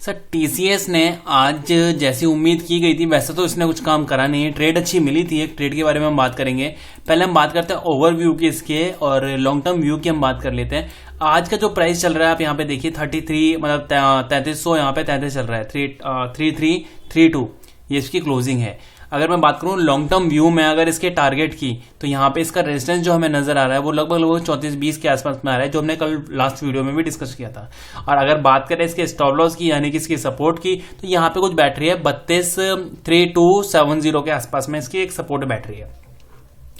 Sir TCS ने आज जैसी उम्मीद की गई थी वैसे तो इसने कुछ काम करा नहीं है। ट्रेड अच्छी मिली थी, एक ट्रेड के बारे में हम बात करेंगे। पहले हम बात करते हैं ओवरव्यू की इसके और लॉन्ग टर्म व्यू की हम बात कर लेते हैं। आज का जो प्राइस चल रहा है आप यहाँ पे देखिए 33 मतलब 3300 यहाँ पे 33 चल रहा है 3332 ये इसकी क्लोजिंग है। अगर मैं बात करूं लॉन्ग टर्म व्यू में अगर इसके टारगेट की तो यहाँ पे इसका रेजिस्टेंस जो हमें नजर आ रहा है वो लगभग 34-20 के आसपास में आ रहा है, जो हमने कल लास्ट वीडियो में भी डिस्कस किया था। और अगर बात करें इसके स्टॉप लॉस की यानी कि इसकी सपोर्ट की तो यहाँ पे कुछ बैटरी है 323270 के आसपास में इसकी एक सपोर्ट बैटरी है।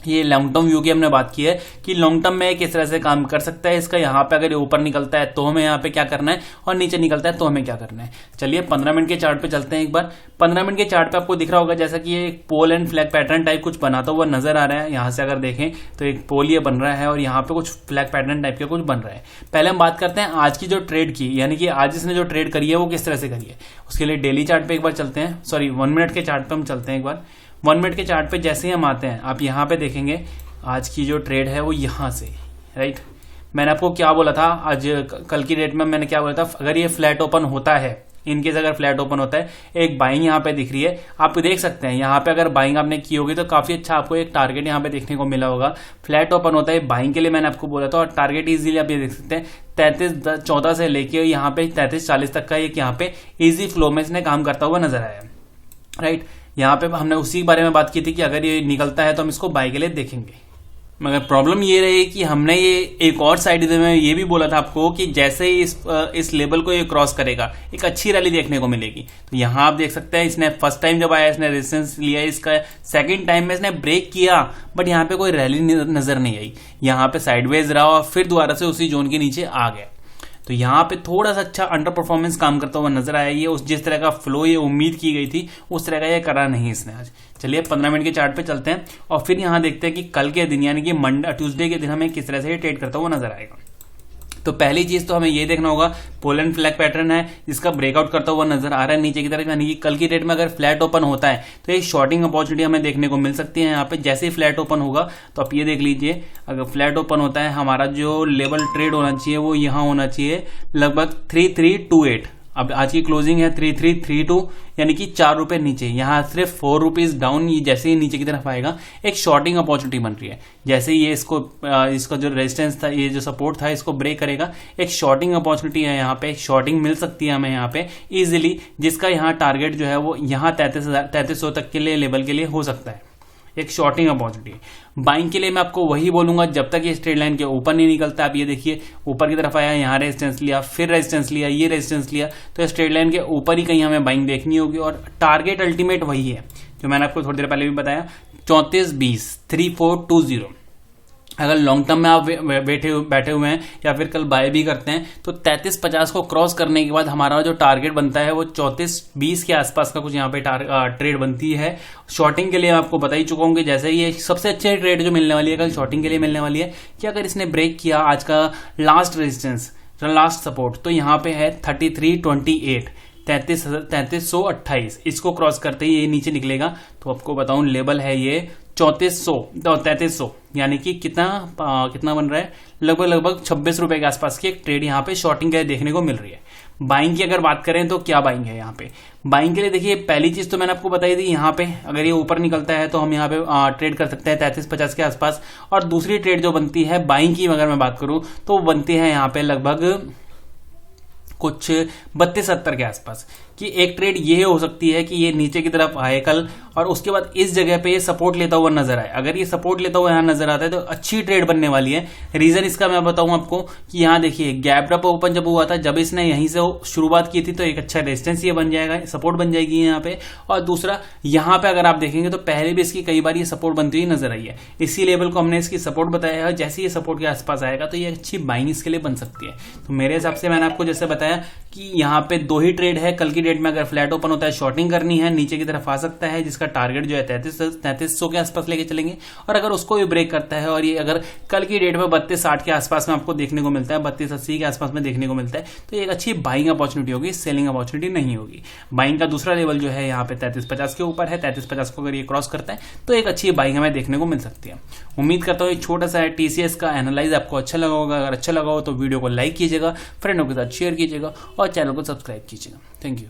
ये लॉन्ग टर्म व्यू की हमने बात की है कि लॉन्ग टर्म में किस तरह से काम कर सकता है इसका। यहाँ पे अगर ये ऊपर निकलता है तो हमें यहाँ पे क्या करना है और नीचे निकलता है तो हमें क्या करना है। चलिए 15 मिनट के चार्ट पे चलते हैं एक बार। 15 मिनट के चार्ट पे आपको दिख रहा होगा जैसा कि ये pole and flag pattern type कुछ बनाता हुआ नजर आ रहा है। यहाँ से अगर देखें तो एक पोल ये बन रहा है और यहाँ पे कुछ फ्लैग पैटर्न टाइप के कुछ बन रहा है। पहले हम बात करते हैं आज की जो ट्रेड की, यानी कि आज इसने जो ट्रेड करी है वो किस तरह से करी है। उसके लिए डेली चार्ट पे एक बार चलते हैं, सॉरी 1 मिनट के चार्ट पे हम चलते हैं एक बार। 1 मिनट के चार्ट पे जैसे ही हम आते हैं आप यहाँ पे देखेंगे आज की जो ट्रेड है वो यहां से, राइट। मैंने आपको क्या बोला था आज कल की डेट में, मैंने क्या बोला था, अगर ये फ्लैट ओपन होता है, इनकेस अगर फ्लैट ओपन होता है, एक बाइंग यहाँ पे दिख रही है, आप देख सकते हैं यहाँ पे अगर बाइंग आपने की होगी तो काफी अच्छा आपको एक टारगेट यहाँ पे देखने को मिला होगा। फ्लैट ओपन होता है बाइंग के लिए मैंने आपको बोला था और टारगेट इजीली आप ये देख सकते हैं 3314 से लेके यहाँ पे 3340 तक का एक यहाँ पे इजी फ्लो में इसने काम करता हुआ नजर आया, राइट। यहाँ पे हमने उसी बारे में बात की थी कि अगर ये निकलता है तो हम इसको बाय के लिए देखेंगे। मगर प्रॉब्लम ये रही कि हमने ये एक और साइड में ये भी बोला था आपको कि जैसे ही इस लेवल को ये क्रॉस करेगा एक अच्छी रैली देखने को मिलेगी। तो यहाँ आप देख सकते हैं इसने फर्स्ट टाइम जब आया इसने रेजिस्टेंस लिया, इसका सेकंड टाइम में इसने ब्रेक किया बट यहाँ पे कोई रैली नजर नहीं आई। यहाँ पे साइडवेज रहा और फिर दोबारा से उसी जोन के नीचे आ गया। तो यहाँ पे थोड़ा सा अच्छा अंडर परफॉर्मेंस काम करता हुआ नजर आया। ये उस जिस तरह का फ्लो ये उम्मीद की गई थी उस तरह का ये करा नहीं इसने आज। चलिए 15 मिनट के चार्ट पे चलते हैं और फिर यहाँ देखते हैं कि कल के दिन यानी कि ट्यूसडे के दिन हमें किस तरह से ये ट्रेड करता हुआ नजर आएगा। तो पहली चीज तो हमें ये देखना होगा पोल एंड फ्लैग पैटर्न है जिसका ब्रेकआउट करता हुआ नजर आ रहा है नीचे की तरफ, यानी कि कल की डेट में अगर फ्लैट ओपन होता है तो एक शॉर्टिंग अपॉर्चुनिटी हमें देखने को मिल सकती है। यहाँ पे जैसे ही फ्लैट ओपन होगा तो आप ये देख लीजिए, अगर फ्लैट ओपन होता है हमारा जो लेवल ट्रेड होना चाहिए वो यहाँ होना चाहिए लगभग 3328। अब आज की क्लोजिंग है 3332 यानी कि 4 रुपए नीचे, यहाँ सिर्फ 4 रुपीज डाउन। ये जैसे ही नीचे की तरफ आएगा एक शॉर्टिंग अपॉर्चुनिटी बन रही है। जैसे ही ये इसका जो रेजिस्टेंस था, ये जो सपोर्ट था, इसको ब्रेक करेगा एक शॉर्टिंग अपॉर्चुनिटी है। यहाँ पे एक शॉर्टिंग मिल सकती है हमें यहाँ पे इजिली, जिसका यहाँ टारगेट जो है वो यहाँ 3300 तक के लिए लेवल के लिए हो सकता है, एक शॉर्टिंग अपॉर्चुनिटी। बाइंग के लिए मैं आपको वही बोलूंगा जब तक ये स्ट्रेट लाइन के ऊपर नहीं निकलता। आप ये देखिए ऊपर की तरफ आया, यहाँ रेजिस्टेंस लिया, फिर रेजिस्टेंस लिया, ये रेजिस्टेंस लिया, तो स्ट्रेट लाइन के ऊपर ही कहीं हमें बाइंग देखनी होगी। और टारगेट अल्टीमेट वही है जो मैंने आपको थोड़ी देर पहले भी बताया, 3420 अगर लॉन्ग टर्म में आप बैठे हुए हैं या फिर कल बाय भी करते हैं तो 3350 को क्रॉस करने के बाद हमारा जो टारगेट बनता है वो 3420 के आसपास का कुछ यहाँ पे ट्रेड बनती है। शॉर्टिंग के लिए मैं आपको बता ही चुका हूँ कि जैसे ये सबसे अच्छी ट्रेड जो मिलने वाली है कल शॉर्टिंग के लिए मिलने वाली है कि अगर इसने ब्रेक किया आज का लास्ट रेजिस्टेंस, लास्ट सपोर्ट, तो यहाँ पे है 3328 3328। इसको क्रॉस करते ही ये नीचे निकलेगा तो आपको बताऊं लेवल है ये 3300 यानी कि कितना बन रहा है, लगभग 26 रुपए के आसपास की एक ट्रेड यहाँ पे शॉर्टिंग के देखने को मिल रही है। बाइंग की अगर बात करें तो क्या बाइंग है यहाँ पे। बाइंग के लिए देखिए पहली चीज तो मैंने आपको बताई थी, यहाँ पे अगर ये ऊपर निकलता है तो हम यहाँ पे ट्रेड कर सकते हैं 3350 के आसपास। और दूसरी ट्रेड जो बनती है बाइंग की अगर मैं बात करूं तो बनती है यहाँ पे लगभग कुछ 3270 के आसपास कि एक ट्रेड ये हो सकती है कि ये नीचे की तरफ आए कल और उसके बाद इस जगह पे ये सपोर्ट लेता हुआ नजर आए। अगर ये सपोर्ट लेता हुआ यहाँ नजर आता है तो अच्छी ट्रेड बनने वाली है। रीजन इसका मैं बताऊं आपको कि यहाँ देखिए गैप अप ओपन जब हुआ था, जब इसने यहीं से शुरुआत की थी तो एक अच्छा रेजिस्टेंस ये बन जाएगा, सपोर्ट बन जाएगी यहाँ पे। और दूसरा यहाँ पे अगर आप देखेंगे तो पहले भी इसकी कई बार ये सपोर्ट बनती हुई नजर आई है। इसी लेवल को हमने इसकी सपोर्ट बताया है, जैसे ये सपोर्ट के आसपास आएगा तो ये अच्छी बाइंग इसके लिए बन सकती है। तो मेरे हिसाब से मैंने आपको जैसे बताया कि यहाँ पे 2 ही ट्रेड है कल की डेट में। अगर फ्लैट ओपन होता है शॉर्टिंग करनी है, नीचे की तरफ आ सकता है जिसका टारगेट जो है 3300 के आसपास लेके चलेंगे। और अगर उसको भी ब्रेक करता है और ये अगर कल की डेट में 3260 के आसपास में आपको देखने को मिलता है, 3280 के आसपास में देखने को मिलता है तो एक अच्छी बाइंग अपॉर्चुनिटी होगी, सेलिंग अपॉर्चुनिटी नहीं होगी। बाइंग का दूसरा लेवल जो है यहाँ पे 3350 के ऊपर है। 3350 को अगर ये क्रॉस करता है तो एक अच्छी बाइंग हमें देखने को मिल सकती है। उम्मीद करता हूँ छोटा सा टीसीएस का एनालाइज आपको अच्छा लगा होगा। अगर अच्छा लगा हो तो वीडियो को लाइक कीजिएगा, फ्रेंडों के साथ शेयर कीजिएगा। कीजिएगा और चैनल को सब्सक्राइब कीजिएगा। Thank you.